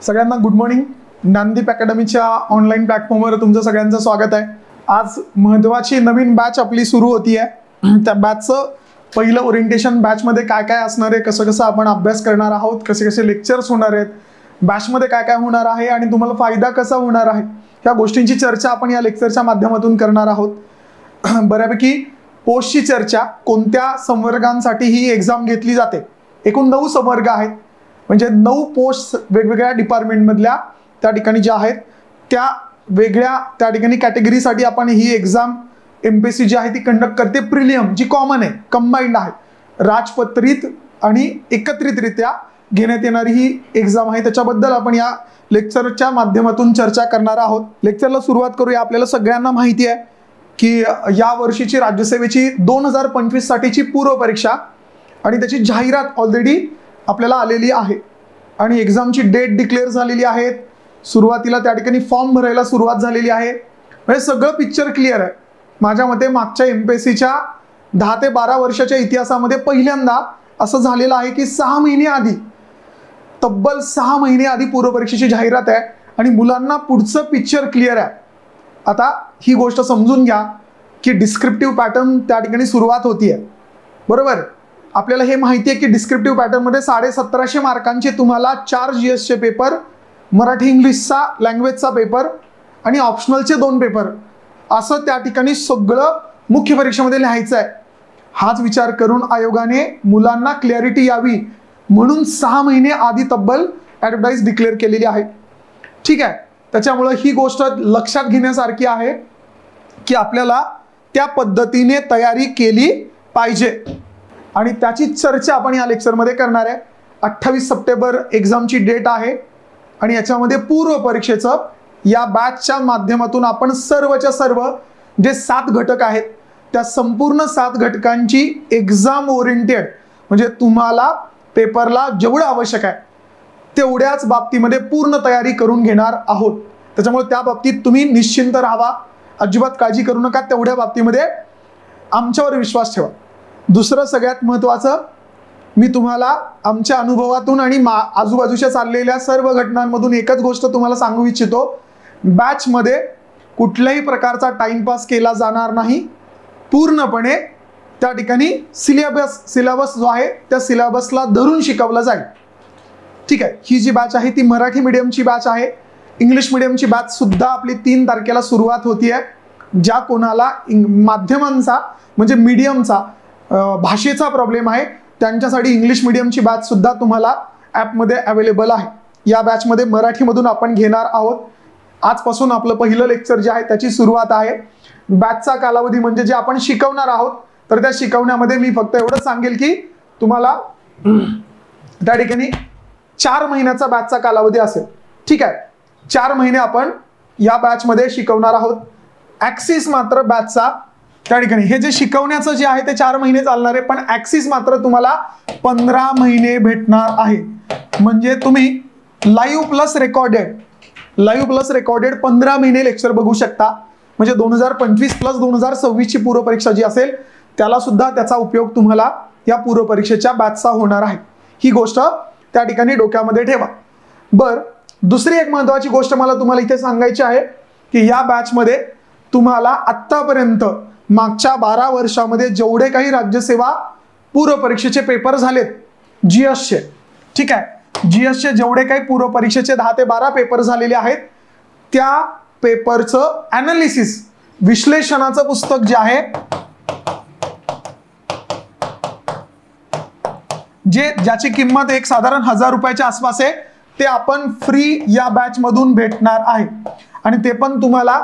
सगळ्यांना good morning. Gyandeep अकॅडमीच्या online प्लॅटफॉर्मवर तुमचं सगळ्यांचं स्वागत आहे. आज महत्त्वाची नवीन बॅच आपली सुरू होती आहे. त्या बॅचचं पहिलं ओरिएंटेशन बॅचमध्ये काय काय असणार आहे, कसं कसं आपण अभ्यास करणार आहोत, कसे कसे लेक्चर्स होणार आहेत, बॅचमध्ये काय काय होणार आहे आणि तुम्हाला फायदा कसा होणार आहे, ह्या गोष्टींची चर्चा आपण या लेक्चरच्या माध्यमातून करणार आहोत. बऱ्यापैकी पोस्टची चर्चा, कोणत्या संवर्गांसाठी ही एक्झाम घेतली जाते. एकूण 9 संवर्ग आहेत, म्हणजे 9 पोस्ट वेगवेगळ्या डिपार्टमेंटमधल्या त्या ठिकाणी ज्या आहेत त्या वेगळ्या त्या ठिकाणी कॅटेगरीसाठी आपण ही एक्झाम MPSC जी आहे ती कंडक्ट करते. प्रिलियम जी कॉमन आहे, कंबाईंड आहे, राजपत्रित आणि एकत्रितरित्या घेण्यात येणारी ही एक्झाम आहे. त्याच्याबद्दल आपण या लेक्चरच्या माध्यमातून चर्चा करणार आहोत. लेक्चरला सुरुवात करूया. आपल्याला सगळ्यांना माहिती आहे की या वर्षीची राज्यसेवेची 2025 साठीची पूर्व परीक्षा आणि त्याची जाहिरात ऑलरेडी आपल्याला आलेली आहे आणि एक्झामची डेट डिक्लेअर झालेली आहे. सुरुवातीला त्या ठिकाणी फॉर्म भरायला सुरुवात झालेली आहे. म्हणजे सगळं पिक्चर क्लिअर आहे. माझ्या मते मागच्या MPSCच्या 10 ते 12 वर्षाच्या इतिहासामध्ये पहिल्यांदा असं झालेलं आहे की 6 महिने आधी, तब्बल 6 महिने आधी पूर्व परीक्षेची जाहिरात आहे आणि मुलांना पुढचं पिक्चर क्लिअर आहे. आता ही गोष्ट समजून घ्या की डिस्क्रिप्टिव्ह पॅटर्न त्या ठिकाणी सुरुवात होतीये, बरोबर. आपल्याला हे माहिती आहे की डिस्क्रिप्टिव्ह पॅटर्नमध्ये 1750 मार्कांचे तुम्हाला 4 GSचे पेपर, मराठी इंग्लिशचा लँग्वेजचा पेपर आणि ऑप्शनलचे 2 पेपर असं त्या ठिकाणी सगळं मुख्य परीक्षेमध्ये लिहायचं आहे. हाच विचार करून आयोगाने मुलांना क्लॅरिटी यावी म्हणून 6 महिने आधी तब्बल ॲडव्हर्टाईज डिक्लेअर केलेली आहे. ठीक आहे, त्याच्यामुळे ही गोष्ट लक्षात घेण्यासारखी आहे की आपल्याला त्या पद्धतीने तयारी केली पाहिजे आणि त्याची चर्चा आपण या लेक्चरमध्ये करणार आहे. 28 सप्टेंबर एक्झामची डेट आहे आणि याच्यामध्ये पूर्व परीक्षेचं या बॅचच्या माध्यमातून आपण सर्वच्या सर्व जे 7 घटक आहेत त्या संपूर्ण 7 घटकांची एक्झाम ओरिएंटेड, म्हणजे तुम्हाला पेपरला जेवढं आवश्यक आहे तेवढ्याच बाबतीमध्ये पूर्ण तयारी करून घेणार आहोत. त्याच्यामुळे त्या बाबतीत तुम्ही निश्चिंत राहावा, अजिबात काळजी करू नका. तेवढ्या बाबतीमध्ये आमच्यावर विश्वास ठेवा. दुसरं सगळ्यात महत्त्वाचं, मी तुम्हाला आमच्या अनुभवातून आणि आजूबाजूच्या चाललेल्या सर्व घटनांमधून एकच गोष्ट तुम्हाला सांगू इच्छितो. बॅचमध्ये कुठल्याही प्रकारचा टाइमपास केला जाणार नाही. पूर्णपणे त्या ठिकाणी सिलेबस जो आहे त्या सिलेबसला धरून शिकवलं जाईल. ठीक आहे, ही जी बॅच आहे ती मराठी मीडियमची बॅच आहे. इंग्लिश मीडियमची बॅच सुद्धा आपली 3 तारखेला सुरुवात होती आहे. ज्या कोणाला माध्यमांचा म्हणजे मीडियमचा भाषेचा प्रॉब्लेम आहे त्यांच्यासाठी इंग्लिश मीडियमची बॅच सुद्धा तुम्हाला ॲपमध्ये अवेलेबल आहे. या बॅचमध्ये मराठीमधून आपण घेणार आहोत. आजपासून आपलं पहिलं लेक्चर जे आहे त्याची सुरुवात आहे. बॅचचा कालावधी म्हणजे जे आपण शिकवणार आहोत तर त्या शिकवण्यामध्ये मी फक्त एवढंच सांगेल की तुम्हाला त्या ठिकाणी 4 महिन्याचा बॅचचा कालावधी असेल. ठीक आहे, 4 महिने आपण या बॅचमध्ये शिकवणार आहोत. ॲक्सिस मात्र बॅचचा त्या ठिकाणी हे जे शिकवण्याचं जे आहे ते 4 महिने चालणार आहे, पण ॲक्सिस मात्र तुम्हाला 15 महिने भेटणार आहे. म्हणजे तुम्ही लाईव्ह प्लस रेकॉर्डेड 15 महिने लेक्चर बघू शकता. म्हणजे 2025 प्लस 2026 ची पूर्व परीक्षा जी असेल त्याला सुद्धा त्याचा उपयोग तुम्हाला या पूर्व परीक्षेच्या बॅचचा होणार आहे. ही गोष्ट त्या ठिकाणी डोक्यामध्ये ठेवा. बर, दुसरी एक महत्त्वाची गोष्ट मला तुम्हाला इथे सांगायची आहे की या बॅचमध्ये तुम्हाला आत्तापर्यंत मागच्या 12 वर्षामध्ये जेवढे काही राज्यसेवा पूर्व परीक्षेचे पेपर झालेत GSचे, ठीक आहे, GSचे जेवढे काही पूर्व परीक्षेचे 10 ते 12 पेपर झालेले आहेत त्या पेपरचं ॲनालिसिस, विश्लेषणाचं पुस्तक जे आहे ज्याची किंमत एक साधारण 1000 रुपयाच्या आसपास आहे ते आपण फ्री या बॅच मधून भेटणार आहे आणि ते पण तुम्हाला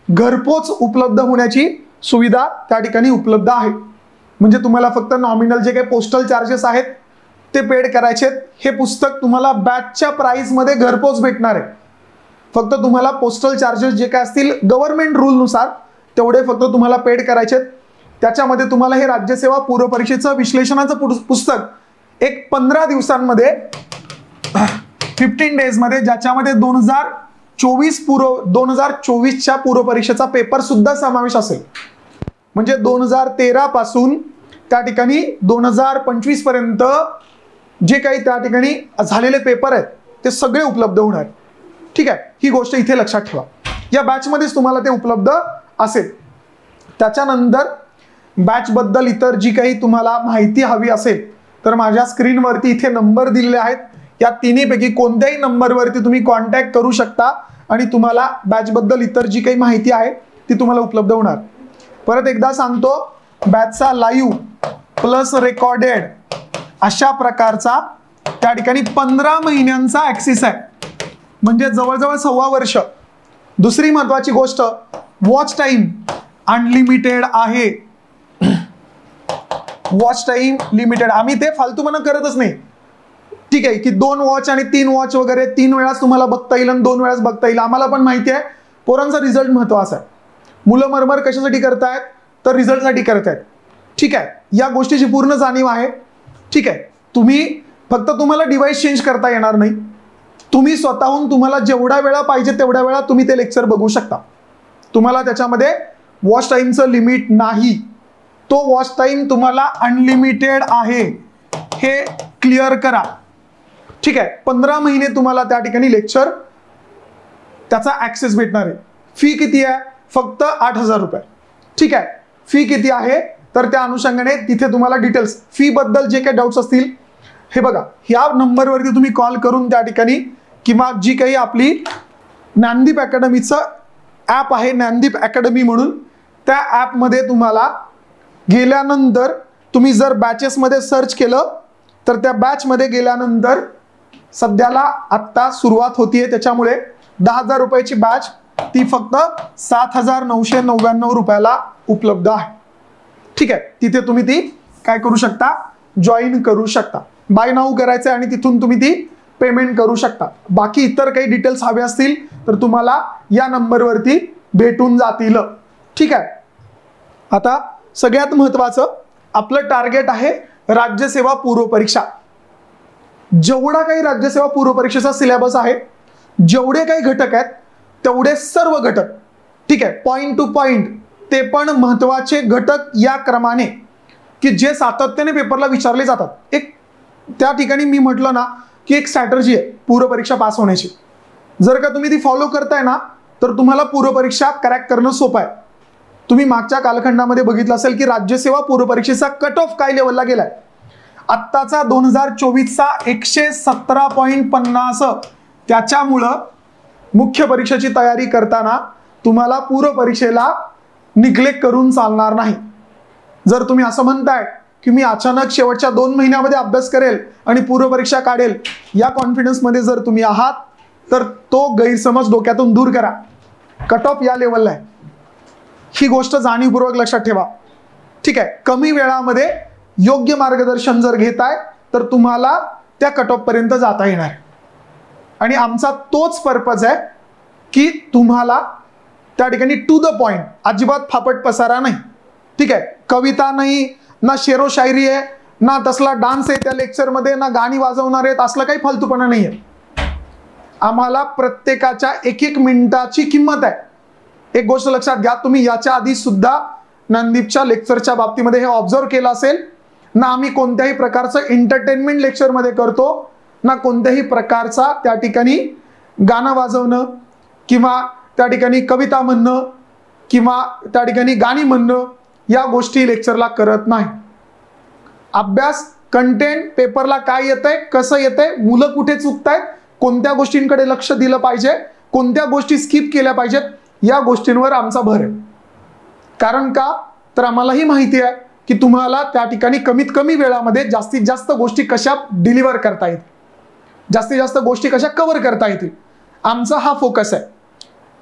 घरपोच उपलब्ध होण्याची सुविधा त्या ठिकाणी उपलब्ध आहे. म्हणजे तुम्हाला फक्त नॉमिनल जे काही पोस्टल चार्जेस आहेत ते पेड करायचे. हे पुस्तक तुम्हाला बॅचच्या प्राइस मध्ये घरपोच भेटणार आहे. फक्त तुम्हाला पोस्टल चार्जेस जे काय असतील गव्हर्नमेंट रूल नुसार तेवढे फक्त तुम्हाला पेड करायचे. त्याच्यामध्ये तुम्हाला हे राज्यसेवा पूर्व परीक्षेचं विश्लेषणाचं पुस्तक एक 15 दिवसांमध्ये 15 डेज मध्ये, ज्याच्यामध्ये 2024च्या पूर्व परीक्षेचा पेपर सुद्धा समावेश असेल. म्हणजे 2013 पासून त्या ठिकाणी 2025 पर्यंत जे काही त्या ठिकाणी झालेले पेपर आहेत ते सगळे उपलब्ध होणार. ठीक आहे, ही गोष्ट इथे लक्षात ठेवा. या बॅचमध्येच तुम्हाला ते उपलब्ध असेल. त्याच्यानंतर बॅचबद्दल इतर जी काही तुम्हाला माहिती हवी असेल तर माझ्या स्क्रीनवरती इथे नंबर दिलेले आहेत. या तिन्हीपैकी कोणत्याही नंबरवरती तुम्ही कॉन्टॅक्ट करू शकता आणि तुम्हाला बॅचबद्दल इतर जी काही माहिती आहे ती तुम्हाला उपलब्ध होणार. परत एकदा सांगतो, बॅचचा लाईव्ह प्लस रेकॉर्डेड अशा प्रकारचा त्या ठिकाणी 15 महिन्यांचा ऍक्सेस आहे, म्हणजे जवळजवळ 1.25 वर्ष. दुसरी महत्वाची गोष्ट, वॉच टाइम अनलिमिटेड आहे. Watch time limited. आम्ही ते फालतूपणा करतच नाही. ठीक आहे की 2 वॉच आणि 3 वॉच वगैरे 3 वेळाच तुम्हाला बघता येईल आणि 2 वेळाच बघता येईल. आम्हाला पण माहिती आहे पोरांचा रिझल्ट महत्वाचा आहे. मुलं मरमर कशासाठी करतायत तर रिझल्टसाठी करतायत. ठीक आहे, या गोष्टीची पूर्ण जाणीव आहे. ठीक आहे, तुम्हाला डिव्हाइस चेंज करता येणार नाही. तुम्ही स्वतःहून तुम्हाला जेवढ्या वेळा पाहिजे तेवढ्या वेळा तुम्ही ते लेक्चर बघू शकता. तुम्हाला त्याच्यामध्ये वॉच टाइमचं लिमिट नाही. तो वॉच टाइम तुम्हाला अनलिमिटेड आहे, हे क्लिअर करा. ठीक आहे, 15 महिने तुम्हाला त्या ठिकाणी लेक्चर त्याचा ऍक्सेस भेटणार आहे. फी किती आहे? फक्त 8,000 रुपये. ठीक आहे, फी किती आहे तर त्या अनुषंगाने तिथे तुम्हाला डिटेल्स, फी बद्दल जे काही डाऊट्स असतील हे बघा, ह्या नंबरवरती तुम्ही कॉल करून त्या ठिकाणी किंवा जी काही आपली ज्ञानदीप अकॅडमीचं ॲप आहे, ज्ञानदीप अकॅडमी म्हणून, त्या ॲपमध्ये तुम्हाला गेल्यानंतर तुम्ही जर बॅचेसमध्ये सर्च केलं तर त्या बॅचमध्ये गेल्यानंतर सध्याला आत्ता सुरुवात होतीये, त्याच्यामुळे 10,000 रुपयाची बॅच ती फक्त 7,999 रुपयाला उपलब्ध आहे. ठीक आहे, तिथे तुम्ही ती काय करू शकता, जॉईन करू शकता. बाय नाऊ करायचं आणि तिथून तुम्ही ती पेमेंट करू शकता. बाकी इतर काही डिटेल्स हवे असतील तर तुम्हाला या नंबरवरती भेटून जातील. ठीक आहे, आता सगळ्यात महत्वाचं आपलं टार्गेट आहे राज्यसेवा पूर्व परीक्षा. जेवढा काही राज्यसेवा पूर्व परीक्षेचा सिलेबस आहे, जेवढे काही घटक आहेत तेवढे सर्व घटक, ठीक आहे, पॉइंट टू पॉइंट, ते पण महत्वाचे घटक या क्रमाने की जे सातत्याने पेपरला विचारले जातात. एक त्या ठिकाणी मी म्हटलं ना की एक स्ट्रॅटर्जी आहे पूर्व परीक्षा पास होण्याची. जर का तुम्ही ती फॉलो करताय ना तर तुम्हाला पूर्व परीक्षा क्रॅक करणं सोपं आहे. तुम्ही मागच्या कालखंडामध्ये बघितलं असेल की राज्यसेवा पूर्व परीक्षेचा कट ऑफ काय लेवलला गेलाय. आत्ताचा 2024चा 117.50. त्याच्यामुळं मुख्य परीक्षेची तयारी करताना तुम्हाला पूर्व परीक्षेला निग्लेक्ट करून चालणार नाही. जर तुम्ही असं म्हणताय की मी अचानक शेवटच्या 2 महिन्यामध्ये अभ्यास करेल आणि पूर्व परीक्षा काढेल, या कॉन्फिडन्समध्ये जर तुम्ही आहात तर तो गैरसमज डोक्यातून दूर करा. कट ऑफ या लेवलला आहे, ही गोष्ट जाणीवपूर्वक लक्षात ठेवा. ठीक आहे, कमी वेळामध्ये योग्य मार्गदर्शन जर घेताय तर तुम्हाला त्या कट ऑफ पर्यंत जाता येणार. आणि आमचा तोच पर्पज आहे की तुम्हाला त्या ठिकाणी टू द पॉइंट, अजिबात फापट पसारा नाही. ठीक आहे, कविता नाही, ना शेरो शायरी आहे, ना तसला डान्स आहे त्या लेक्चरमध्ये, ना गाणी वाजवणार आहेत, असलं काही फालतूपणा नाही आहे. आम्हाला प्रत्येकाच्या 1-1 मिनिटाची किंमत आहे. एक गोष्ट लक्षात घ्या, तुम्ही याच्या आधी सुद्धा ज्ञानदीपच्या लेक्चरच्या बाबतीमध्ये हे ऑब्झर्व केलं असेल ना, आम्ही कोणत्याही प्रकारचं एंटरटेनमेंट लेक्चरमध्ये करतो ना कोणत्याही प्रकारचा त्या ठिकाणी गाणं वाजवणं किंवा त्या ठिकाणी कविता म्हणणं किंवा त्या ठिकाणी गाणी म्हणणं, या गोष्टी लेक्चरला करत नाही. अभ्यास, कंटेंट, पेपरला काय येतंय, कसं येतंय, मुलं कुठे चुकतायत, कोणत्या गोष्टींकडे लक्ष दिलं पाहिजे, कोणत्या गोष्टी स्किप केल्या पाहिजेत, या गोष्टींवर आमचा भर आहे. कारण का तर आम्हालाही माहिती आहे की तुम्हाला त्या ठिकाणी कमीत कमी वेळामध्ये जास्तीत जास्त गोष्टी कशा डिलिव्हर करता येतील, जास्तीत जास्त गोष्टी कशा कव्हर करता येतील, आमचा हा फोकस आहे.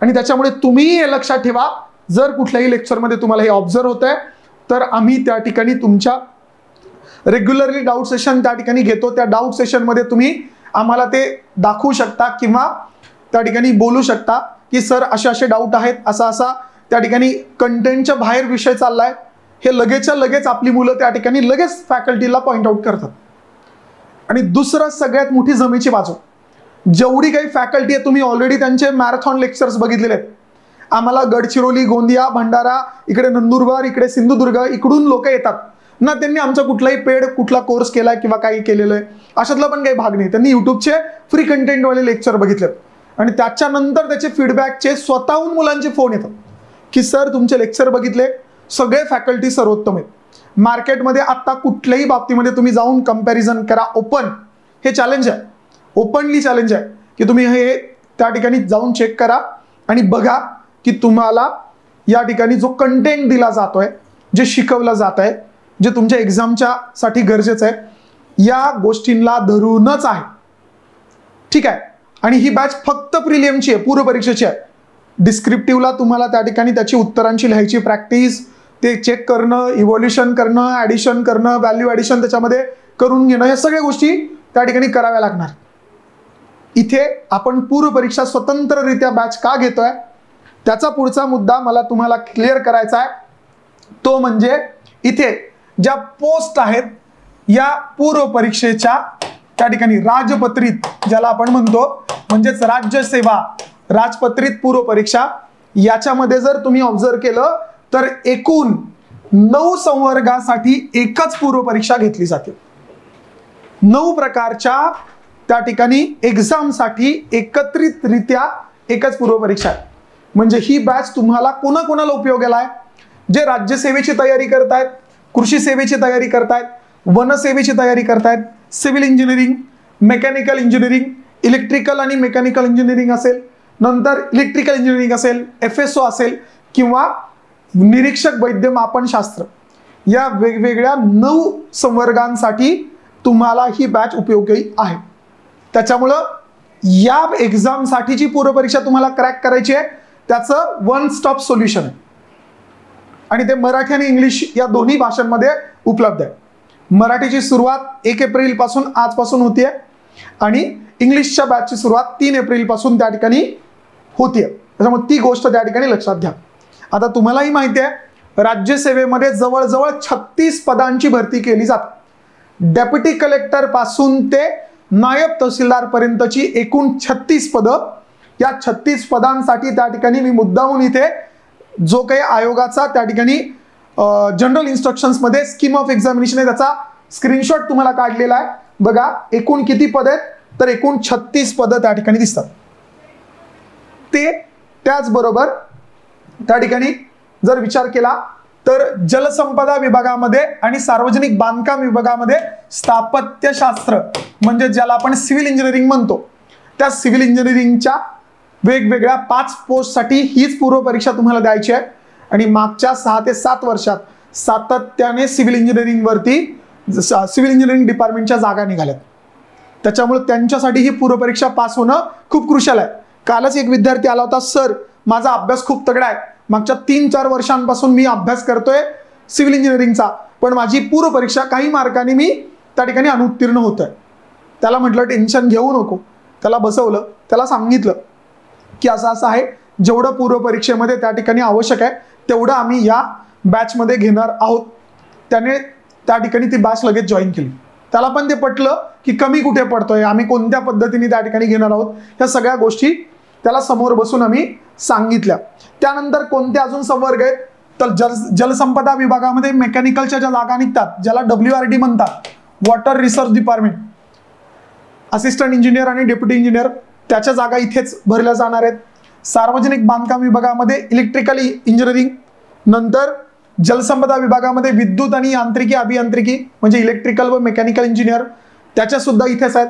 आणि त्याच्यामुळे तुम्ही हे लक्षात ठेवा, जर कुठल्याही लेक्चरमध्ये तुम्हाला हे ऑब्झर्व होत आहे तर आम्ही त्या ठिकाणी तुमच्या रेग्युलरली डाऊट सेशन त्या ठिकाणी घेतो. त्या डाऊट सेशनमध्ये तुम्ही आम्हाला ते दाखवू शकता किंवा त्या ठिकाणी बोलू शकता की सर असे असे डाऊट आहेत, असा असा त्या ठिकाणी कंटेंटच्या बाहेर विषय चाललाय. हे लगेचच्या लगेच आपली मुलं त्या ठिकाणी लगेच फॅकल्टीला पॉइंट आउट करतात. आणि दुसरं सगळ्यात मोठी जमेची बाजू, जेवढी काही फॅकल्टी आहे तुम्ही ऑलरेडी त्यांचे मॅरेथॉन लेक्चर्स बघितलेले आहेत. आम्हाला गडचिरोली, गोंदिया, भंडारा, इकडे नंदुरबार, इकडे सिंधुदुर्ग, इकडून लोक येतात. ना त्यांनी आमचा कुठलाही पेड कुठला कोर्स केलाय किंवा काही केलेलं आहे, अशातला पण काही भाग नाही. त्यांनी युट्यूबचे फ्री कंटेंटवाले लेक्चर बघितले आणि त्याच्यानंतर त्याचे फीडबॅकचे स्वतःहून मुलांचे फोन येतात की सर तुमचे लेक्चर बघितले, सगळे फॅकल्टी सर्वोत्तम आहेत. मार्केटमध्ये आता कुठल्याही बाबतीमध्ये तुम्ही जाऊन कंपॅरिझन करा. ओपन हे चॅलेंज आहे, ओपनली चॅलेंज आहे की तुम्ही हे त्या ठिकाणी जाऊन चेक करा आणि बघा की तुम्हाला या ठिकाणी जो कंटेंट दिला जातोय, जे शिकवलं जात आहे, जे तुमच्या एक्झामच्या साठी गरजेचं आहे, या गोष्टींना धरूनच आहे. ठीक आहे. आणि ही बॅच फक्त प्रिलियमची आहे, पूर्व परीक्षेची आहे. डिस्क्रिप्टिव्हला तुम्हाला त्या ठिकाणी त्याची उत्तरांची लिहायची प्रॅक्टिस, ते चेक करणं, इव्हॉल्युशन करणं, ॲडिशन करणं, व्हॅल्यू ॲडिशन त्याच्यामध्ये करून घेणं, या सगळ्या गोष्टी त्या ठिकाणी कराव्या लागणार. इथे आपण पूर्व परीक्षा स्वतंत्ररित्या बॅच का घेतोय त्याचा पुढचा मुद्दा मला तुम्हाला क्लिअर करायचा आहे. तो म्हणजे इथे ज्या पोस्ट आहेत या पूर्व परीक्षेच्या त्या ठिकाणी राजपत्रित, ज्याला आपण म्हणतो म्हणजेच राज्यसेवा राजपत्रित पूर्व परीक्षा, याच्यामध्ये जर तुम्ही ऑब्झर्व केलं तर एकूण 9 संवर्गासाठी एकच पूर्व परीक्षा घेतली जाते. 9 प्रकारच्या त्या ठिकाणी एक्झामसाठी एकत्रितरित्या एकच पूर्व परीक्षा आहे. म्हणजे ही बॅच तुम्हाला कोणाकोणाला उपयोगाला आहे? जे राज्यसेवेची तयारी करतायत, कृषी सेवेची तयारी करतायत, वनसेवेची तयारी करतायत, civil engineering, mechanical engineering, electrical आणि मेकॅनिकल इंजिनिअरिंग असेल, नंतर इलेक्ट्रिकल इंजिनिअरिंग असेल, FSO असेल किंवा निरीक्षक वैद्यमापनशास्त्र, या वेगवेगळ्या 9 संवर्गांसाठी तुम्हाला ही बॅच उपयोगी आहे. त्याच्यामुळं या एक्झामसाठीची पूर्व परीक्षा तुम्हाला क्रॅक करायची आहे, त्याचं वन स्टॉप सोल्युशन आहे आणि ते मराठी आणि इंग्लिश या दोन्ही भाषांमध्ये उपलब्ध आहे. मराठीची सुरुवात 1 एप्रिल पासून आजपासून होतीये आणि इंग्लिशच्या बॅचची सुरुवात 3 एप्रिल पासून त्या ठिकाणी होतीये. त्याच्यामुळे ती गोष्ट त्या ठिकाणी लक्षात घ्या. आता तुम्हालाही माहिती आहे राज्यसेवेमध्ये जवळजवळ 36 पदांची भरती केली जाते. डेप्युटी कलेक्टर पासून ते नायब तहसीलदार पर्यंतची एकूण 36 पदं. या 36 पदांसाठी त्या ठिकाणी मी मुद्दामून इथे जो काही आयोगाचा त्या ठिकाणी जनरल इन्स्ट्रक्शन्स मध्ये स्कीम ऑफ एक्झामिनेशन आहे त्याचा स्क्रीनशॉट तुम्हाला काढलेला आहे. बघा एकूण किती पद आहेत, तर एकूण 36 पदं त्या ठिकाणी दिसतात. ते त्याचबरोबर त्या ठिकाणी जर विचार केला तर जलसंपदा विभागामध्ये आणि सार्वजनिक बांधकाम विभागामध्ये स्थापत्यशास्त्र म्हणजे ज्याला आपण सिव्हिल इंजिनिअरिंग म्हणतो, त्या सिव्हिल इंजिनिअरिंगच्या वेगवेगळ्या 5 पोस्टसाठी हीच पूर्व परीक्षा तुम्हाला द्यायची आहे. आणि मागच्या 6 ते 7 वर्षात सातत्याने सिव्हिल इंजिनिअरिंग डिपार्टमेंटच्या जागा निघाल्यात. त्याच्यामुळे त्यांच्यासाठी ही पूर्व परीक्षा पास होणं खूप क्रुशियल आहे. कालच एक विद्यार्थी आला होता, सर माझा अभ्यास खूप तगडा आहे, मागच्या 3-4 वर्षांपासून मी अभ्यास करतोय सिव्हिल इंजिनिअरिंगचा, पण माझी पूर्व परीक्षा काही मार्कांनी मी त्या ठिकाणी अनुत्तीर्ण होतोय. त्याला म्हटलं टेन्शन घेऊ नको, त्याला बसवलं, त्याला सांगितलं की असं असं आहे, जेवढं पूर्व परीक्षेमध्ये त्या ठिकाणी आवश्यक आहे तेवढं आम्ही या बॅचमध्ये घेणार आहोत. त्याने त्या ठिकाणी ती बॅच लगेच जॉईन केली. त्याला पण ते पटलं की कमी कुठे पडतोय, आम्ही कोणत्या पद्धतीने त्या ठिकाणी घेणार आहोत, ह्या सगळ्या गोष्टी त्याला समोर बसून आम्ही सांगितल्या. त्यानंतर कोणते अजून संवर्ग आहेत, तर जलसंपदा विभागामध्ये मेकॅनिकलच्या ज्या जागा निघतात, ज्याला WRD म्हणतात, water research department, assistant engineer आणि डेप्युटी इंजिनियर, त्याच्या जागा इथेच भरल्या जाणार आहेत. सार्वजनिक बांधकाम विभागामध्ये इलेक्ट्रिकल इंजिनिअरिंग, नंतर जलसंपदा विभागामध्ये विद्युत आणि यांत्रिकी अभियांत्रिकी म्हणजे इलेक्ट्रिकल व मेकॅनिकल इंजिनियर, त्याच्या सुद्धा इथेच आहेत.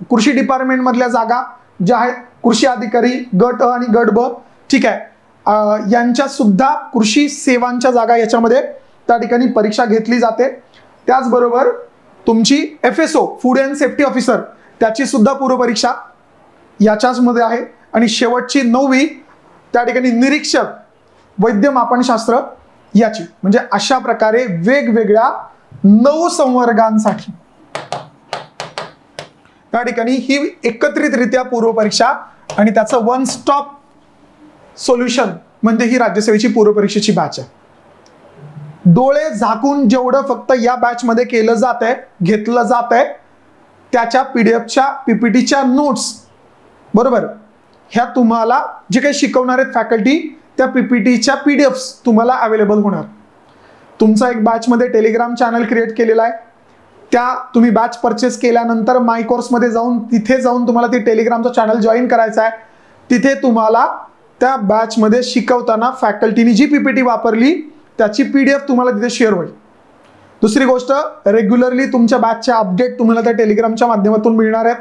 कृषी डिपार्टमेंट मधल्या जागा ज्या आहेत, कृषी अधिकारी गट अ आणि गट ब, ठीक आहे, यांच्या सुद्धा कृषी सेवांच्या जागा याच्यामध्ये त्या ठिकाणी परीक्षा घेतली जाते. त्याचबरोबर तुमची FSO food and safety officer त्याची सुद्धा पूर्व परीक्षा याच्याच मध्ये आहे. आणि शेवटची 9वी त्या ठिकाणी निरीक्षक वैद्यमापनशास्त्र याची, म्हणजे अशा प्रकारे वेगवेगळ्या 9 संवर्गांसाठी त्या ठिकाणी ही एकत्रितरित्या पूर्व परीक्षा आणि त्याचं वन स्टॉप सोल्युशन म्हणजे ही राज्यसेवेची पूर्व परीक्षेची बॅच आहे. डोळे झाकून जेवढं फक्त या बॅच मध्ये केलं जात आहे, घेतलं जात आहे, त्याच्या PDFच्या PPTच्या नोट्स बरोबर ह्या तुम्हाला जे काही शिकवणार आहेत फॅकल्टी, त्या PPTच्या PDFs तुम्हाला अवेलेबल होणार. तुमचा एक बॅचमध्ये टेलिग्राम चॅनल क्रिएट केलेला आहे. त्या तुम्ही बॅच परचेस केल्यानंतर माय कोर्समध्ये जाऊन तिथे जाऊन तुम्हाला ती टेलिग्रामचा चॅनल जॉईन करायचा आहे. तिथे तुम्हाला त्या बॅचमध्ये शिकवताना फॅकल्टीनी जी PPT वापरली त्याची PDF तुम्हाला तिथे शेअर होईल. दुसरी गोष्ट, रेग्युलरली तुमच्या बॅचच्या अपडेट तुम्हाला त्या टेलिग्रामच्या माध्यमातून मिळणार आहेत.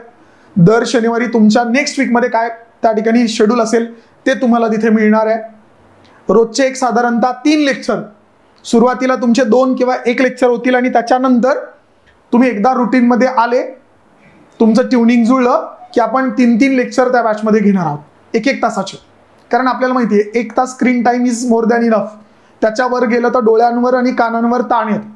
दर शनिवारी तुमच्या नेक्स्ट वीकमध्ये काय त्या ठिकाणी शेड्यूल असेल ते तुम्हाला तिथे मिळणार आहे. रोजचे एक साधारणतः 3 लेक्चर, सुरुवातीला तुमचे 2 किंवा 1 लेक्चर होतील आणि त्याच्यानंतर तुम्ही एकदा रुटीनमध्ये आले, तुमचं ट्युनिंग जुळलं की आपण 3-3 लेक्चर त्या बॅचमध्ये घेणार आहोत, 1-1 तासाचे. कारण आपल्याला माहिती आहे 1 तास screen time is more than enough. त्याच्यावर गेलं तर डोळ्यांवर आणि कानांवर ताण येतो.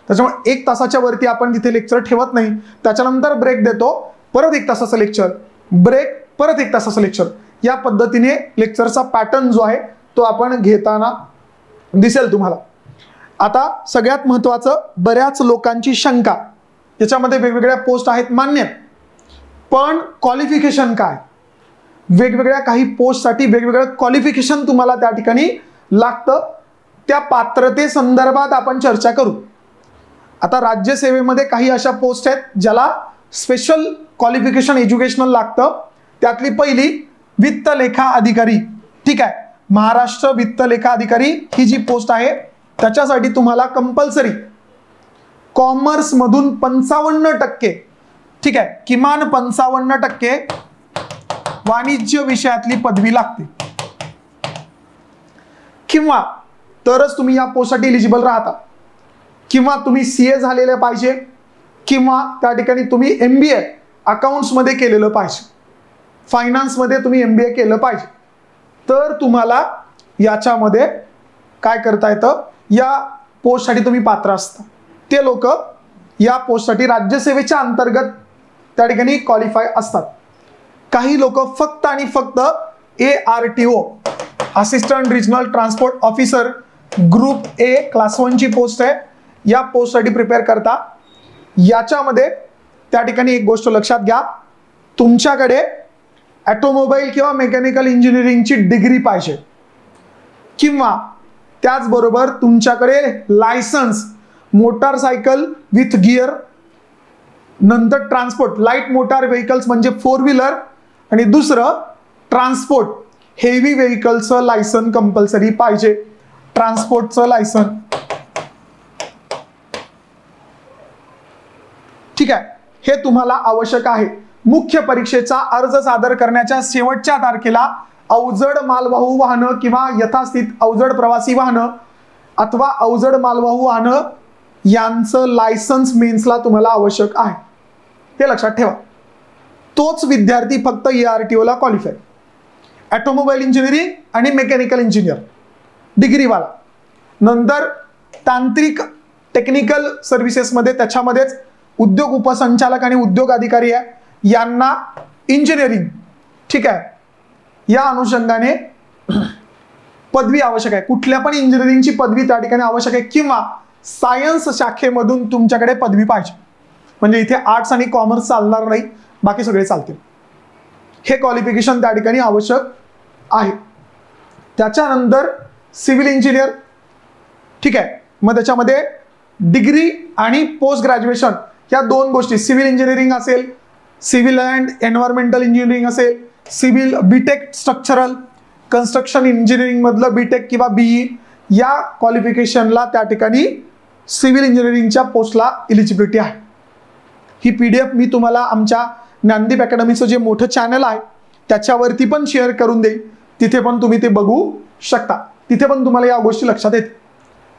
त्याच्यामुळे 1 तासाच्या वरती आपण तिथे लेक्चर ठेवत नाही. त्याच्यानंतर ब्रेक देतो, परत 1 तासाचं लेक्चर, ब्रेक, परत 1 तासाचं लेक्चर. या पद्धतीने लेक्चरचा पॅटर्न जो आहे तो आपण घेताना दिसेल तुम्हाला. आता सगळ्यात महत्त्वाचं, बऱ्याच लोकांची शंका, याच्यामध्ये वेगवेगळ्या पोस्ट आहेत मान्य, पण क्वालिफिकेशन काय? वेगवेगळ्या काही पोस्टसाठी वेगवेगळं क्वालिफिकेशन तुम्हाला त्या ठिकाणी लागतं. त्या पात्रते संदर्भात आपण चर्चा करू. आता राज्यसेवेमध्ये काही अशा पोस्ट आहेत ज्याला स्पेशल क्वालिफिकेशन एज्युकेशनल लागतं. त्यातली पहिली वित्त लेखा अधिकारी. ठीक आहे, महाराष्ट्र वित्त लेखा अधिकारी ही जी पोस्ट आहे त्याच्यासाठी तुम्हाला कंपल्सरी कॉमर्स मधून 55%, ठीक आहे, किमान 55% वाणिज्य विषयातली पदवी लागते, किंवा तरच तुम्ही या पोस्टसाठी एलिजिबल राहता. किंवा तुम्ही CA झालेले पाहिजे, किंवा त्या ठिकाणी तुम्ही MBA अकाउंट्समध्ये केलेलं पाहिजे, फायनान्समध्ये तुम्ही MBA केलं पाहिजे, तर तुम्हाला याच्यामध्ये काय करता येतं, या पोस्टसाठी तुम्ही पात्र असता. ते लोक या पोस्टसाठी राज्यसेवेच्या अंतर्गत त्या ठिकाणी क्वालिफाय असतात. काही लोक फक्त आणि फक्त ARTO assistant regional transport officer group A class 1 ची पोस्ट आहे, या पोस्टसाठी प्रिपेअर करता. याच्यामध्ये त्या ठिकाणी एक गोष्ट लक्षात घ्या, तुमच्याकडे ऑटोमोबाईल किंवा मेकॅनिकल इंजिनिअरिंगची डिग्री पाहिजे, किंवा त्याचबरोबर तुमच्याकडे लायसन्स मोटारसायकल विथ गिअर, नंतर ट्रान्सपोर्ट लाईट मोटार व्हेकल्स म्हणजे 4 व्हीलर, आणि दुसरं ट्रान्सपोर्ट हेवी व्हेकलचं लायसन कंपल्सरी पाहिजे, ट्रान्सपोर्टचं लायसन. ठीक आहे, हे तुम्हाला आवश्यक आहे. मुख्य परीक्षेचा अर्ज सादर करण्याच्या शेवटच्या तारखेला अवजड मालवाहू वाहनं किंवा यथास्थित अवजड प्रवासी वाहनं अथवा अवजड मालवाहू वाहनं यांचं लायसन्स मेन्सला तुम्हाला आवश्यक आहे, हे लक्षात ठेवा. तोच विद्यार्थी फक्त ARTO ला क्वालिफाय, ऑटोमोबाईल इंजिनिअरिंग आणि मेकॅनिकल इंजिनियर डिग्रीवाला. नंतर तांत्रिक टेक्निकल सर्व्हिसेसमध्ये त्याच्यामध्येच उद्योग उपसंचालक आणि उद्योग अधिकारी आहे, यांना इंजिनिअरिंग, ठीक आहे, या अनुषंगाने पदवी आवश्यक आहे. कुठल्या पण इंजिनिअरिंगची पदवी त्या ठिकाणी आवश्यक आहे, किंवा सायन्स शाखेमधून तुमच्याकडे पदवी पाहिजे. म्हणजे इथे आर्ट्स आणि कॉमर्स चालणार नाही, बाकी सगळे चालतील. हे क्वालिफिकेशन त्या ठिकाणी आवश्यक आहे. त्याच्यानंतर सिव्हिल इंजिनियर, ठीक आहे, मग त्याच्यामध्ये डिग्री आणि पोस्ट ग्रॅज्युएशन या 2 गोष्टी, सिव्हिल इंजिनिअरिंग असेल, सिव्हिल अँड एन्व्हायरमेंटल इंजिनिअरिंग असेल, civil BTech structural construction engineering मधलं बीटेक किंवा BE, या क्वालिफिकेशनला त्या ठिकाणी सिव्हिल इंजिनिअरिंगच्या पोस्टला एलिजिबिलिटी आहे. ही PDF मी तुम्हाला आमच्या ज्ञानदीप अकॅडमीचं जे मोठं चॅनल आहे त्याच्यावरती पण शेअर करून देईल, तिथे पण तुम्ही ते बघू शकता. तिथे पण तुम्हाला या गोष्टी लक्षात येतील,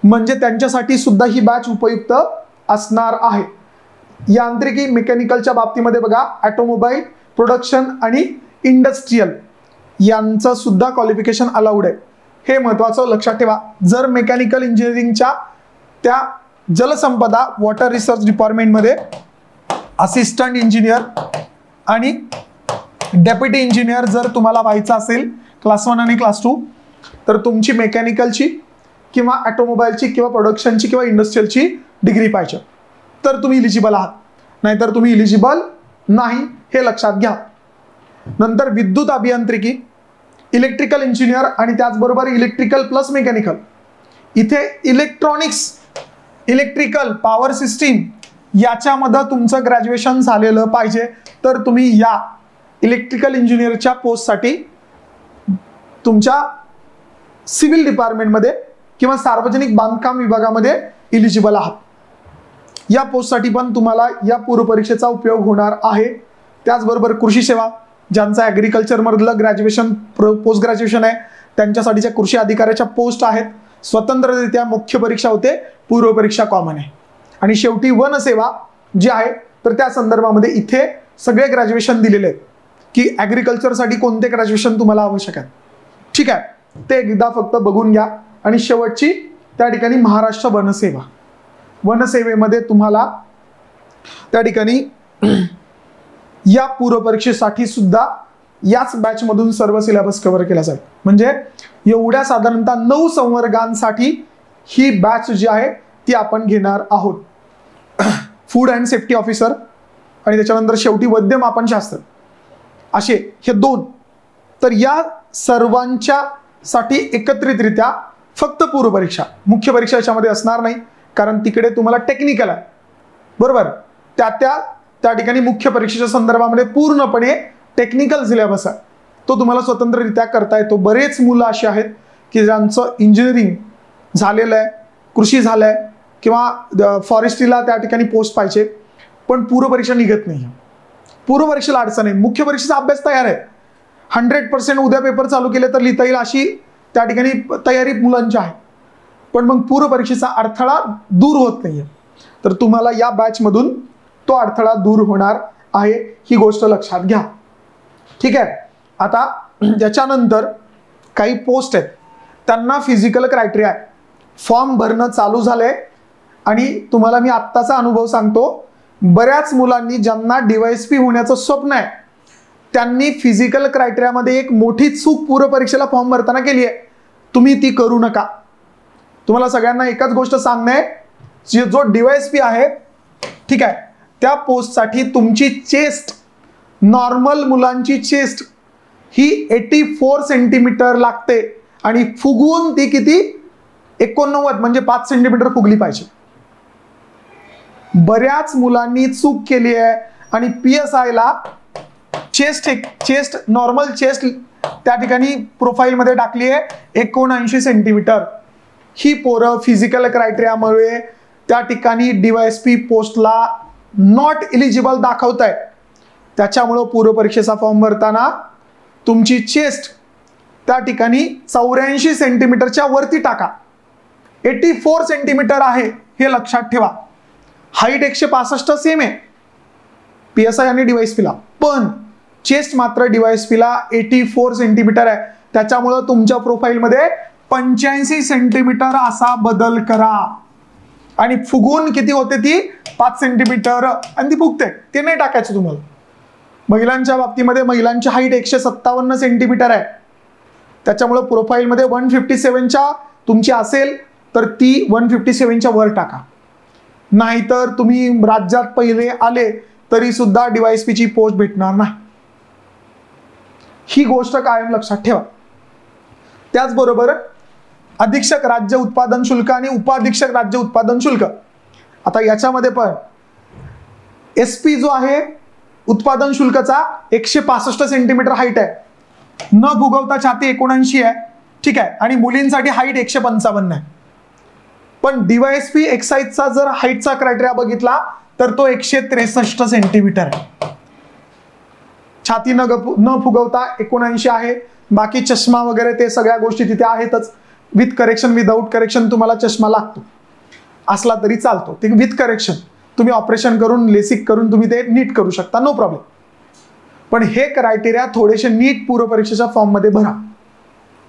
म्हणजे त्यांच्यासाठी सुद्धा ही बॅच उपयुक्त असणार आहे. यांत्रिकी मेकॅनिकलच्या बाबतीमध्ये बघा, ऑटोमोबाईल प्रोडक्शन आणि इंडस्ट्रियल यांचं सुद्धा क्वालिफिकेशन अलाउड आहे, हे महत्त्वाचं लक्षात ठेवा. जर मेकॅनिकल इंजिनिअरिंगच्या त्या जलसंपदा वॉटर रिसर्च डिपार्टमेंटमध्ये असिस्टंट इंजिनियर आणि डेप्युटी इंजिनियर जर तुम्हाला व्हायचं असेल क्लास 1 आणि क्लास 2, तर तुमची मेकॅनिकलची किंवा ऑटोमोबाईलची किंवा प्रोडक्शनची किंवा इंडस्ट्रियलची डिग्री पाहिजे, तर तुम्ही इलिजिबल आहात, नाहीतर तुम्ही इलिजिबल नाही, हे लक्षात घ्या. नंतर विद्युत अभियांत्रिकी, इलेक्ट्रिकल इंजिनियर आणि त्याचबरोबर इलेक्ट्रिकल प्लस मेकॅनिकल. इथे इलेक्ट्रॉनिक्स इलेक्ट्रिकल पॉवर सिस्टीम याच्यामध्ये तुमचं ग्रॅज्युएशन झालेलं पाहिजे, तर तुम्ही या इलेक्ट्रिकल इंजिनियरच्या पोस्टसाठी तुमच्या सिव्हिल डिपार्टमेंटमध्ये किंवा सार्वजनिक बांधकाम विभागामध्ये इलिजिबल आहात. या पोस्टसाठी पण तुम्हाला या पूर्वपरीक्षेचा उपयोग होणार आहे. त्याचबरोबर कृषी सेवा, ज्यांचं ॲग्रिकल्चर मधलं ग्रॅज्युएशन पोस्ट ग्रॅज्युएशन आहे त्यांच्यासाठीच्या कृषी अधिकाऱ्याच्या पोस्ट आहेत. स्वतंत्ररित्या मुख्य परीक्षा होते, पूर्व परीक्षा कॉमन आहे. आणि शेवटी वनसेवा जी आहे तर त्या संदर्भामध्ये इथे सगळे ग्रॅज्युएशन दिलेले आहेत की ॲग्रिकल्चरसाठी कोणते ग्रॅज्युएशन तुम्हाला आवश्यक आहे. ठीक आहे, ते एकदा फक्त बघून घ्या. आणि शेवटची त्या ठिकाणी महाराष्ट्र वनसेवा, वनसेवेमध्ये तुम्हाला त्या ठिकाणी या पूर्वपरीक्षेसाठी सुद्धा याच बॅचमधून सर्व सिलेबस कव्हर केला जाईल. म्हणजे एवढ्या साधारणतः 9 संवर्गांसाठी ही बॅच जी आहे ती आपण घेणार आहोत. फूड अँड सेफ्टी ऑफिसर आणि त्याच्यानंतर शेवटी वैद्यमापनशास्त्र असे हे 2. तर या सर्वांच्या साठी एकत्रितरित्या फक्त पूर्वपरीक्षा, मुख्य परीक्षा याच्यामध्ये असणार नाही, कारण तिकडे तुम्हाला टेक्निकल आहे. बरोबर, त्या ठिकाणी मुख्य परीक्षेच्या संदर्भामध्ये पूर्णपणे टेक्निकल सिलेबस आहे, तो तुम्हाला स्वतंत्ररित्या करता येतो. बरेच मुलं अशी आहेत की ज्यांचं इंजिनिअरिंग झालेलं आहे, कृषी झालं आहे किंवा फॉरेस्ट्रीला त्या ठिकाणी पोस्ट पाहिजे, पण पूर्वपरीक्षा निघत नाही. पूर्वपरीक्षेला अडचण आहे. मुख्य परीक्षेचा अभ्यास तयार आहे, 100% उद्या पेपर चालू केले तर लिहिता येईल अशी त्या ठिकाणी तयारी मुलांची आहे, पण मग पूर्वपरीक्षेचा अडथळा दूर होत नाहीये. तर तुम्हाला या बॅचमधून तो अडथळा दूर होणार आहे, ही गोष्ट लक्षात घ्या. ठीक आहे. आता याच्यानंतर काही पोस्ट आहेत त्यांना फिजिकल क्रायटेरिया आहे. फॉर्म भरणं चालू झालंय आणि तुम्हाला मी आत्ताचा अनुभव सांगतो, बऱ्याच मुलांनी ज्यांना DYSP होण्याचं स्वप्न आहे त्यांनी फिजिकल क्रायटेरियामध्ये एक मोठी चूक पूर्वपरीक्षेला फॉर्म भरताना केली आहे. तुम्ही ती करू नका. तुम्हाला सगळ्यांना एकच गोष्ट सांगणे आहे, जो DYSP आहे ठीक आहे त्या पोस्टसाठी तुमची चेस्ट, नॉर्मल मुलांची चेस्ट ही 84 सेंटीमीटर लागते आणि फुगवून ती किती 89 म्हणजे 5 सेंटीमीटर फुगली पाहिजे. बऱ्याच मुलांनी चूक केली आहे आणि PSI ला चेस्ट नॉर्मल चेस्ट त्या ठिकाणी प्रोफाईलमध्ये टाकली आहे 79 सेंटीमीटर. ही पोरं फिजिकल क्रायटेरियामुळे त्या ठिकाणी DYSP पोस्टला नॉट एलिजिबल दाखवत आहे. त्याच्यामुळं पूर्वपरीक्षेचा फॉर्म भरताना तुमची चेस्ट त्या ठिकाणी 84 सेंटीमीटरच्या वरती टाका. 84 सेंटीमीटर आहे हे लक्षात ठेवा. हाईट 165 सेम आहे PSI आणि DYSP ला, पण चेस्ट मात्र DYSP ला 84 सेंटीमीटर आहे. त्याच्यामुळं तुमच्या प्रोफाईलमध्ये 85 सेंटीमीटर असा बदल करा. आणि फुगून किती होते ती 5 सेंटीमीटर आणि ती फुगते ते नाही टाकायचं तुम्हाला. महिलांच्या बाबतीमध्ये महिलांची हाईट 157 सेंटीमीटर आहे, त्याच्यामुळं प्रोफाईलमध्ये 157च्या तुमची असेल तर ती 157च्या वर टाका. नाहीतर तुम्ही राज्यात पहिले आले तरी सुद्धा DYSP ची पोस्ट भेटणार नाही. ही गोष्ट कायम लक्षात ठेवा. त्याचबरोबर अधीक्षक राज्य उत्पादन शुल्क आणि उपाधीक्षक राज्य उत्पादन शुल्क, आता याच्यामध्ये पण SP जो आहे उत्पादन शुल्कचा 165 सेंटीमीटर हाईट आहे, न फुगवता छाती 79 आहे. ठीक आहे, आणि मुलींसाठी हाईट 155 आहे. पण DYSP एक्साइजचा जर हाईटचा क्रायटेरिया बघितला तर तो 163 सेंटीमीटर आहे. छाती न फुगवता 79 आहे. बाकी चष्मा वगैरे ते सगळ्या गोष्टी तिथे आहेतच. विथ करेक्शन विदाउट करेक्शन तुम्हाला चष्मा लागतो असला तरी चालतो. ते विथ करेक्शन तुम्ही ऑपरेशन करून लेसिक करून तुम्ही ते नीट करू शकता, नो प्रॉब्लेम. पण हे क्रायटेरिया थोडेसे नीट पूर्वपरीक्षेच्या फॉर्म मध्ये भरा.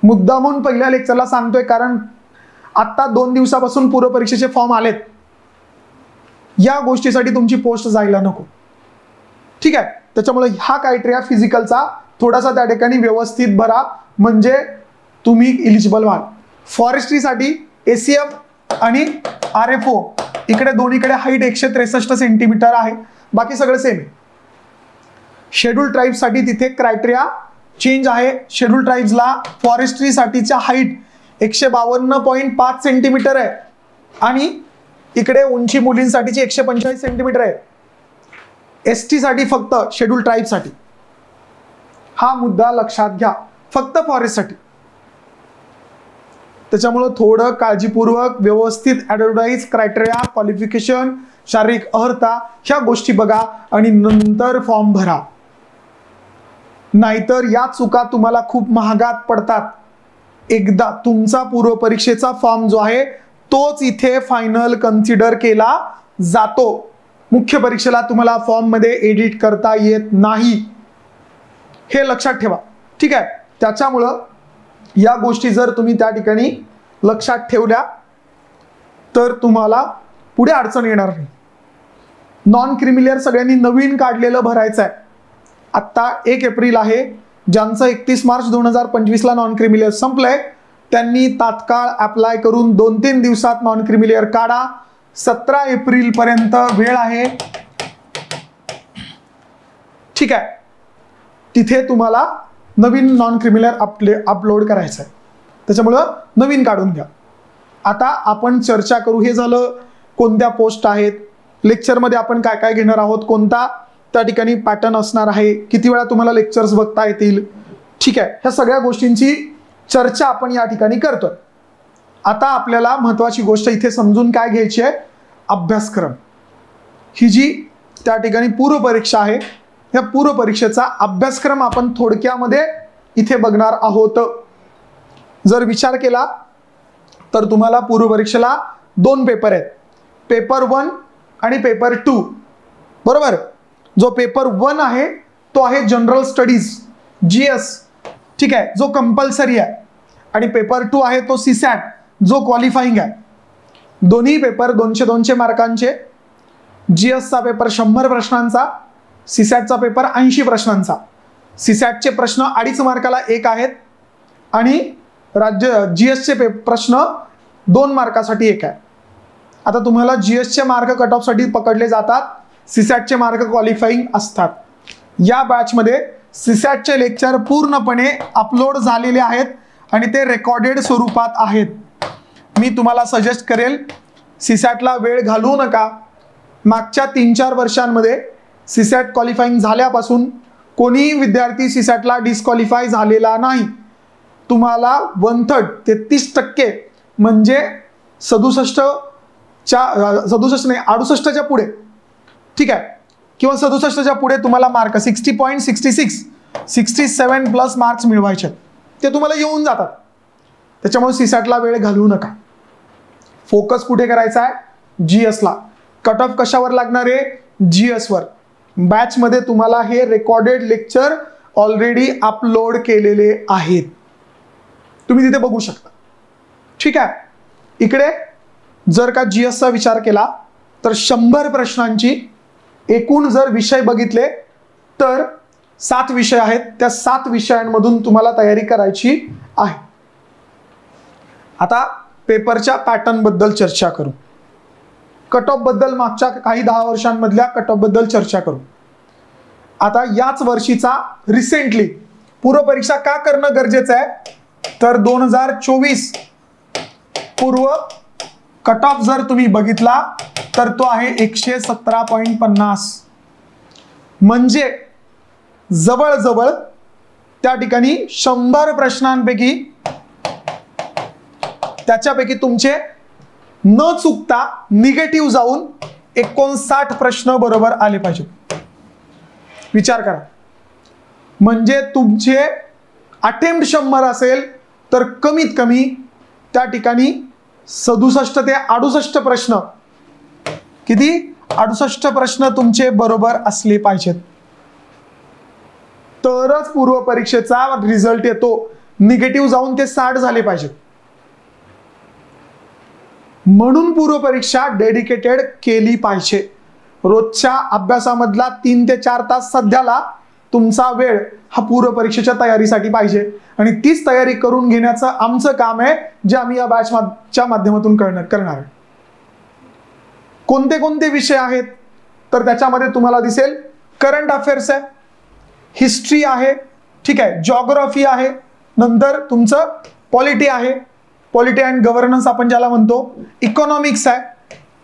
मुद्दामून पहिल्या लेक्चरला सांगतोय कारण आता 2 दिवसापासून पूर्वपरीक्षेचे फॉर्म आलेत. या गोष्टीसाठी तुमची पोस्ट जायला नको. ठीक आहे, त्याच्यामुळे हा क्रायटेरिया फिजिकलचा थोडासा त्या ठिकाणी व्यवस्थित भरा म्हणजे तुम्ही इलिजिबल व्हाल. फॉरेस्ट्रीसाठी ACF आणि RFO इकडे दोन्हीकडे हाईट 163 सेंटीमीटर आहे, बाकी सगळं सेम आहे. शेड्यूल ट्राईब्ससाठी तिथे क्रायटेरिया चेंज आहे. शेड्यूल ट्राईब्सला फॉरेस्ट्रीसाठीच्या हाईट 152.5 सेंटीमीटर आहे आणि इकडे उंची मुलींसाठीची 145 सेंटीमीटर आहे, एसटी साठी फक्त, शेड्यूल ट्राईबसाठी. हा मुद्दा लक्षात घ्या, फक्त फॉरेस्टसाठी. त्याच्यामुळं थोडं काळजीपूर्वक व्यवस्थित ॲडव्हर्टाईज, क्रायटेरिया, क्वालिफिकेशन, शारीरिक अर्हता ह्या गोष्टी बघा आणि नंतर फॉर्म भरा. नाहीतर या चुका तुम्हाला खूप महागात पडतात. एकदा तुमचा पूर्व परीक्षेचा फॉर्म जो आहे तोच इथे फायनल कन्सिडर केला जातो. मुख्य परीक्षेला तुम्हाला फॉर्म मध्ये एडिट करता येत नाही, हे लक्षात ठेवा. ठीक आहे, त्याच्यामुळं या गोष्टी जर तुम्ही त्या ठिकाणी लक्षात ठेवल्या तर तुम्हाला पुढे अडचण येणार नाही. नॉन क्रिमिलियर सगळ्यांनी नवीन काढलेलं भरायचं आहे. आत्ता 1 एप्रिल आहे, ज्यांचं 31 मार्च 2025 नॉन क्रिमिलियर संपलंय त्यांनी तात्काळ अप्लाय करून 2-3 दिवसात नॉन क्रिमिलियर काढा. 17 एप्रिल पर्यंत वेळ आहे. ठीक आहे, तिथे तुम्हाला नवीन नॉन क्रिमिलियर अपलोड करायचं आहे, त्याच्यामुळं नवीन काढून घ्या. आता आपण चर्चा करू. हे झालं कोणत्या पोस्ट आहेत, लेक्चरमध्ये आपण काय काय घेणार आहोत, कोणता त्या ठिकाणी पॅटर्न असणार आहे, किती वेळा तुम्हाला लेक्चर्स बघता येतील. ठीक आहे, ह्या सगळ्या गोष्टींची चर्चा आपण या ठिकाणी करतोय. आता आपल्याला महत्वाची गोष्ट इथे समजून काय घ्यायची आहे, अभ्यासक्रम. ही जी त्या ठिकाणी पूर्व परीक्षा आहे, या पूर्व परीक्षेचा अभ्यासक्रम आपण थोडक्यामध्ये इथे बघणार आहोत. जर विचार केला तर तुम्हाला पूर्व परीक्षेला 2 पेपर आहेत, पेपर 1 आणि पेपर 2. बरोबर. जो पेपर 1 आहे तो आहे जनरल स्टडीज, GS. ठीक आहे, जो कंपल्सरी आहे. आणि पेपर 2 आहे तो सीसॅट, जो क्वालिफाईंग आहे. दोन्ही पेपर 200 मार्कांचे. GS चा पेपर 100 प्रश्नांचा, सीसॅटचा पेपर 80 प्रश्नांचा. सीसॅटचे प्रश्न 2.5 मार्काला 1 आहेत आणि GS चे प्रश्न 2 मार्कासाठी 1 आहे. आता तुम्हाला GS चे मार्क कट ऑफ साठी पकडले जातात, सीसॅटचे मार्क क्वालिफाईंग असतात. या बॅचमध्ये सीसॅटचे लेक्चर पूर्णपणे अपलोड झालेले आहेत आणि ते रेकॉर्डेड स्वरूपात आहेत. मी तुम्हाला सजेस्ट करेल, सीसॅटला वेळ घालवू नका. मागच्या 3-4 वर्षांमध्ये सीसॅट क्वालिफाईंग झाल्यापासून कोणी विद्यार्थी सीसॅटला डिस्क्वालिफाय झालेला नाही. तुम्हाला 1/3 33% म्हणजे 68च्या पुढे, ठीक आहे, किंवा 67च्या पुढे तुम्हाला मार्क 60.66 67 प्लस मार्क्स मिळवायचे, ते तुम्हाला येऊन जातात. त्याच्यामुळे सीसॅटला वेळ घालवू नका. फोकस कुठे करायचा आहे, GS ला. कट ऑफ कशावर लागणार आहे, GS वर. बॅच मध्ये तुम्हाला हे रेकॉर्डेड लेक्चर ऑलरेडी अपलोड केलेले आहेत, तुम्ही तिथे बघू शकता. ठीक आहे, इकडे जर का GS चा विचार केला तर 100 प्रश्नांची एकूण जर विषय बघितले तर 7 विषय आहेत. त्या 7 विषयांमधून तुम्हाला तयारी करायची आहे. आता पेपरच्या पॅटर्न बद्दल चर्चा करू. कट ऑफ बद्दल मागच्या काही 10 वर्षांमधल्या कट ऑफ बद्दल चर्चा करू. आता याच वर्षीचा रिसेंटली पूर्व परीक्षा का करणं गरजेचं आहे, तर 2024 पूर्व कट ऑफ जर तुम्ही बघितला तर तो आहे 117.50. म्हणजे जवळजवळ त्या ठिकाणी 100 प्रश्नांपैकी त्याच्यापैकी तुमचे न चुकता निगेटिव्ह जाऊन 59 प्रश्न बरोबर आले पाहिजे. विचार करा, म्हणजे तुमचे अटेम्प्ट 100 असेल तर कमीत कमी त्या ठिकाणी 67 ते 68 प्रश्न, किती 68 प्रश्न तुमचे बरोबर असले पाहिजेत, तरच पूर्व परीक्षेचा रिझल्ट येतो. निगेटिव्ह जाऊन ते 60 झाले पाहिजेत. म्हणून पूर्व परीक्षा डेडिकेटेड केली पाहिजे. रोजच्या अभ्यासामधला 3 ते 4 तास सध्याला तुमचा वेळ हा पूर्व परीक्षेच्या तयारीसाठी पाहिजे आणि तीच तयारी करून घेण्याचं आमचं काम आहे, जे आम्ही या बॅचच्या माध्यमातून करणार आहे. कोणते कोणते विषय आहेत तर त्याच्यामध्ये तुम्हाला दिसेल करंट अफेअर्स आहे, हिस्ट्री आहे, ठीक आहे, जॉग्राफी आहे, नंतर तुमचं पॉलिटी आहे, पॉलिटी अँड गव्हर्नन्स आपण ज्याला म्हणतो, इकॉनॉमिक्स आहे,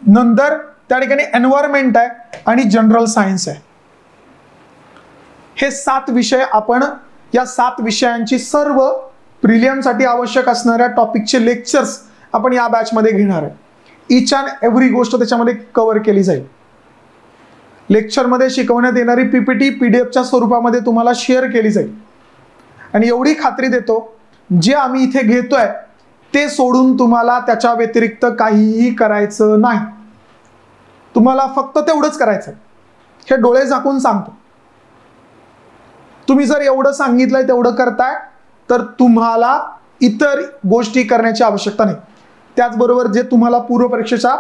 नंतर त्या ठिकाणी एन्व्हायरमेंट आहे आणि जनरल सायन्स आहे. हे 7 विषय आपण या 7 विषयांची सर्व प्रिलियमसाठी आवश्यक असणाऱ्या टॉपिकचे लेक्चर्स आपण या बॅचमध्ये घेणार आहे. इच अँड एव्हरी गोष्ट त्याच्यामध्ये कव्हर केली जाईल. लेक्चरमध्ये शिकवण्यात येणारी पीपीटी पीडीएफच्या स्वरूपामध्ये तुम्हाला शेअर केली जाईल. आणि एवढी खात्री देतो, जे आम्ही इथे घेतोय ते सोडून तुम्हाला त्याच्या व्यतिरिक्त काहीही करायचं नाही. तुम्हाला फक्त तेवढंच करायचं. हे डोळे झाकून सांगतो. तुम्ही जर एवढं सांगितलंय तेवढं करताय तर तुम्हाला इतर गोष्टी करण्याची आवश्यकता नाही. त्याचबरोबर जे तुम्हाला पूर्व परीक्षेच्या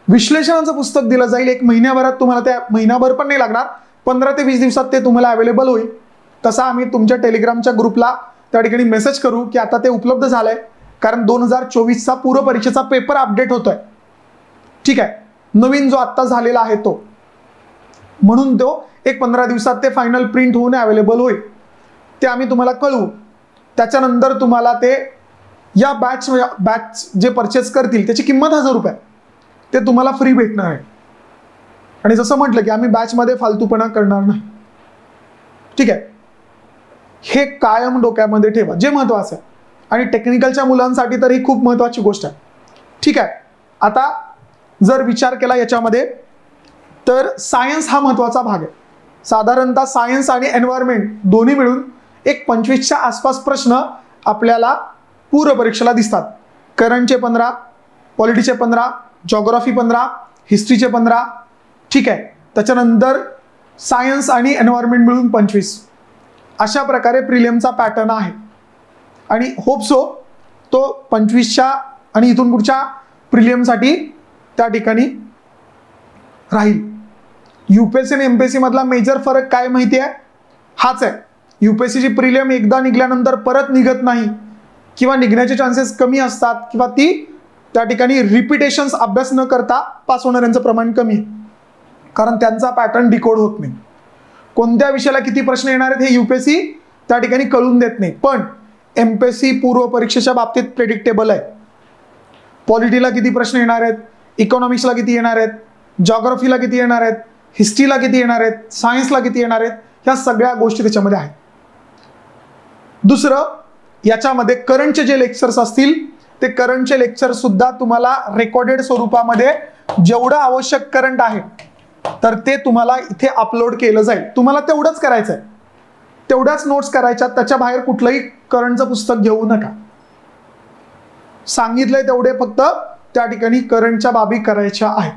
विश्लेषणाचं पुस्तक दिलं जाईल 1 महिन्याभरात, तुम्हाला त्या महिनाभर पण नाही लागणार, 15 ते 20 दिवसात ते तुम्हाला अवेलेबल होईल. तसा आम्ही तुमच्या टेलिग्रामच्या ग्रुपला त्या ठिकाणी मेसेज करू की आता ते उपलब्ध झालंय, कारण 2024चा पूर्व परीक्षेचा पेपर अपडेट होतोय. ठीक आहे, नवीन जो आत्ता झालेला आहे तो, म्हणून तो 15 दिवसात ते फायनल प्रिंट होऊन अवेलेबल होईल. ते आम्ही तुम्हाला कळवू. त्याच्यानंतर तुम्हाला ते या बॅच जे परचेस करतील त्याची किंमत 1000 रुपये, ते तुम्हाला फ्री भेटणार आहे. आणि जसं म्हटलं की आम्ही बॅचमध्ये फालतूपणा करणार नाही. ठीक आहे, हे कायम डोक्यामध्ये ठेवा, जे महत्वाचं आहे. आणि टेक्निकलच्या मुलांसाठी तर ही खूप महत्वाची गोष्ट आहे. ठीक आहे, आता जर विचार केला याच्यामध्ये तर सायन्स हा महत्वाचा भाग आहे. साधारणतः सायन्स आणि एन्व्हायरमेंट दोन्ही मिळून एक 25च्या आसपास प्रश्न आपल्याला पूर्व परीक्षेला दिसतात. करंटचे 15, पॉलिटीचे 15, जॉग्राफी 15, हिस्ट्रीचे 15. ठीक आहे, त्याच्यानंतर सायन्स आणि एन्व्हायरमेंट मिळून 25. अशा प्रकारे प्रिलियमचा पॅटर्न आहे. आणि होप सो तो 25च्या आणि इथून पुढच्या प्रिलियमसाठी त्या ठिकाणी राहील. यूपीएससी आणि एमपीएससी मधला मेजर फरक काय माहिती आहे? हाच आहे. यूपीएससीची प्रिलियम एकदा निघाल्यानंतर परत निघत नाही, किंवा निघण्याचे चान्सेस कमी असतात, किंवा ती त्या ठिकाणी रिपिटेशन्स अभ्यास न करता पास होणाऱ्यांचं प्रमाण कमी आहे, कारण त्यांचा पॅटर्न डिकोड होत नाही. कोणत्या विषयाला किती प्रश्न येणार आहेत हे यूपीएससी त्या ठिकाणी कळून देत नाही. पण एमपीएससी पूर्व परीक्षेच्या बाबतीत प्रेडिक्टेबल आहे. पॉलिटीला किती प्रश्न येणार आहेत, इकॉनॉमिक्सला किती येणार आहेत, जॉग्राफीला किती येणार आहेत, हिस्ट्रीला किती येणार आहेत, सायन्सला किती येणार आहेत, ह्या सगळ्या गोष्टी त्याच्यामध्ये आहेत. दुसरं, याच्यामध्ये करंटचे जे लेक्चर्स असतील ते करंटचे लेक्चर सुद्धा तुम्हाला रेकॉर्डेड स्वरूपामध्ये जेवढं आवश्यक करंट आहे तर ते तुम्हाला इथे अपलोड केलं जाईल. तुम्हाला तेवढंच करायचं आहे, तेवढ्याच नोट्स करायच्या, त्याच्या बाहेर कुठलंही करंटचं पुस्तक घेऊ नका. सांगितलंय तेवढे फक्त त्या ठिकाणी करंटच्या बाबी करायच्या आहेत.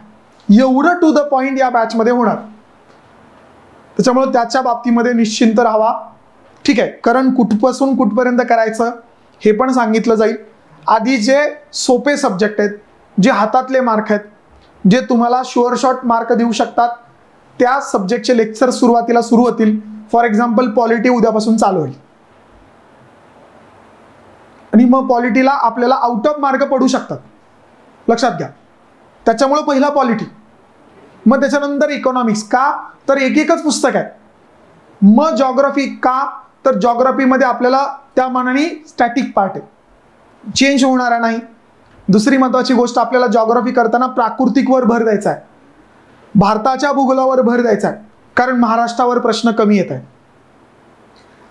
एवढं टू द पॉइंट या बॅचमध्ये होणार. त्याच्यामुळे त्याच्या बाबतीमध्ये निश्चिंत राहावा. ठीक आहे, करंट कुठपासून कुठपर्यंत करायचं हे पण सांगितलं जाईल. आधी जे सोपे सब्जेक्ट आहेत, जे हातातले मार्क आहेत, जे तुम्हाला शुअर शॉट मार्क देऊ शकतात, त्या सब्जेक्टचे लेक्चर सुरुवातीला सुरू होतील. फॉर एक्झाम्पल पॉलिटी उद्यापासून चालू होईल, आणि मग पॉलिटीला आपल्याला आउट ऑफ मार्क पडू शकतात, लक्षात घ्या. त्याच्यामुळे पहिला पॉलिटी, मग त्याच्यानंतर इकॉनॉमिक्स. का तर एक एकच पुस्तक आहे. मग जॉग्राफी. का तर जॉग्राफीमध्ये आपल्याला त्या मानाने स्टॅटिक पार्ट आहे, चेंज होणारा नाही. दुसरी महत्वाची गोष्ट, आपल्याला जॉग्राफी करताना प्राकृतिकवर भर द्यायचा आहे, भारताच्या भूगोलावर भर द्यायचा आहे, कारण महाराष्ट्रावर प्रश्न कमी येत आहे.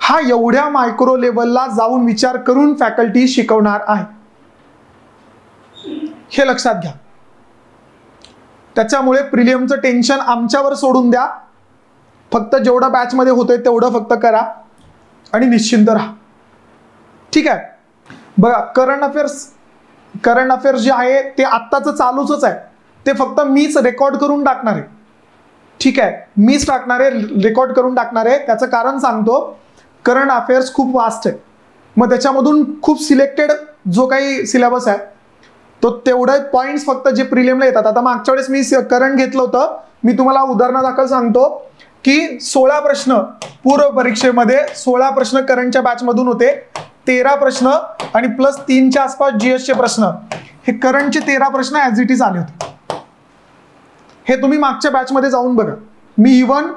हा एवढ्या मायक्रो लेवलला जाऊन विचार करून फॅकल्टी शिकवणार आहे, हे लक्षात घ्या. त्याच्यामुळे प्रिलियमचं टेन्शन आमच्यावर सोडून द्या. फक्त जेवढं बॅचमध्ये होतंय तेवढं फक्त करा आणि निश्चिंत राहा. ठीक आहे. बघा, करंट अफेअर्स जे आहे ते आत्ताच चालूच आहे. ते फक्त मीच रेकॉर्ड करून टाकणार आहे. ठीक आहे, मीच टाकणार आहे, रेकॉर्ड करून टाकणार आहे. त्याचं कारण सांगतो. करंट अफेअर्स खूप वास्ट आहे, मग त्याच्यामधून खूप सिलेक्टेड जो काही सिलेबस आहे तो तेवढे पॉईंट्स फक्त जे प्रिलियमला येतात. आता मागच्या वेळेस मी करंट घेतलं होतं, मी तुम्हाला उदाहरणादाखल सांगतो की 16 प्रश्न पूर्व परीक्षेमध्ये 16 प्रश्न करंटच्या बॅचमधून होते, 13 प्रश्न आणि प्लस 3च्या आसपास जीएसचे प्रश्न. हे करंटचे 13 प्रश्न ॲज इट इज आले होते. हे तुम्ही मागच्या बॅचमध्ये जाऊन बघा. मी इव्हन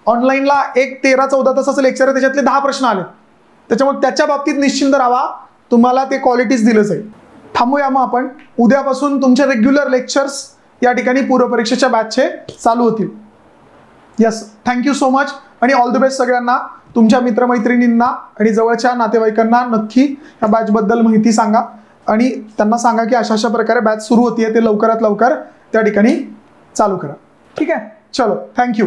ऑनलाईनला एक 13-14 तासाचं लेक्चर आहे, त्याच्यातले 10 प्रश्न आले. त्याच्यामुळे त्याच्या बाबतीत निश्चिंत राहा, तुम्हाला ते क्वालिटीज दिलं जाईल. थांबूया मग आपण. उद्यापासून तुमचे रेग्युलर लेक्चर्स या ठिकाणी पूर्वपरीक्षेच्या बॅचचे चालू होतील. यस, थँक्यू सो मच आणि ऑल द बेस्ट सगळ्यांना. तुमच्या मित्रमैत्रिणींना आणि जवळच्या नातेवाईकांना नक्की या बॅचबद्दल माहिती सांगा आणि त्यांना सांगा की अशा प्रकारे बॅच सुरू होतीये, ते लवकरात लवकर त्या ठिकाणी चालू करा. ठीक आहे, चलो, थँक्यू.